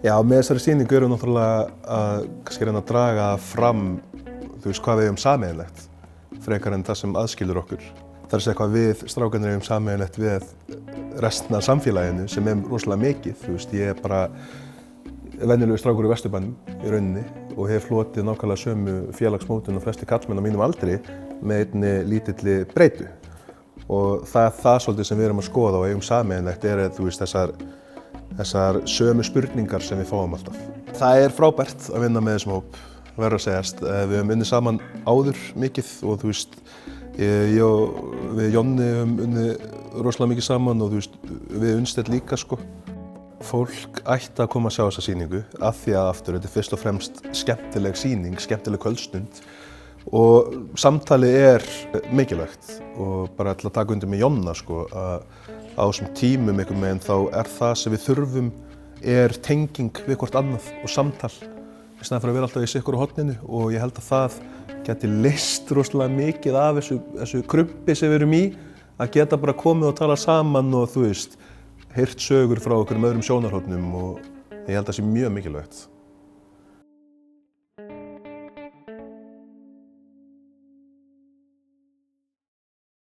Já, með þessari sýningu erum við náttúrulega að kannski reyna að draga fram, hvað við eigum sameiginlegt, frekar en það sem aðskilur okkur. Það er að segja hvað við strákarnir eigum sameiginlegt við restina af samfélaginu sem rosalega mikið. Ég er bara venjulegur strákur í Vesturbænum í rauninni og hef hlotið nákvæmlega sömu félagsmótun og flestir karlmenn á mínum aldri með einni lítilli breytu. Og það er það svolítið sem við erum að skoða og eigum sameiginlegt þessar sömu spurningar sem við fáum alltaf. Það er frábært að vinna með þessum hóp, verður að segjast. Við höfum unnið saman áður mikið og ég og við Jonni höfum unnið rosalega mikið saman og við Unnsteinn líka sko. Fólk ætti að koma að sjá þessa sýningu af því að aftur þetta er fyrst og fremst skemmtileg sýning, skemmtileg kvöldstund og samtali er mikilvægt og bara til að taka undir með Jonna sko að á þessum tímum einhvern veginn þá er það sem við þurfum er tenging við hvort annað og samtal í staðinn fyrir að vera alltaf í sikkur á horninu og ég held að það geti leyst rosalega mikið af þessu krumpi sem við erum í að geta bara komið og tala saman og heyrt sögur frá okkur öðrum sjónarhornum og ég held að það sé mjög mikilvægt.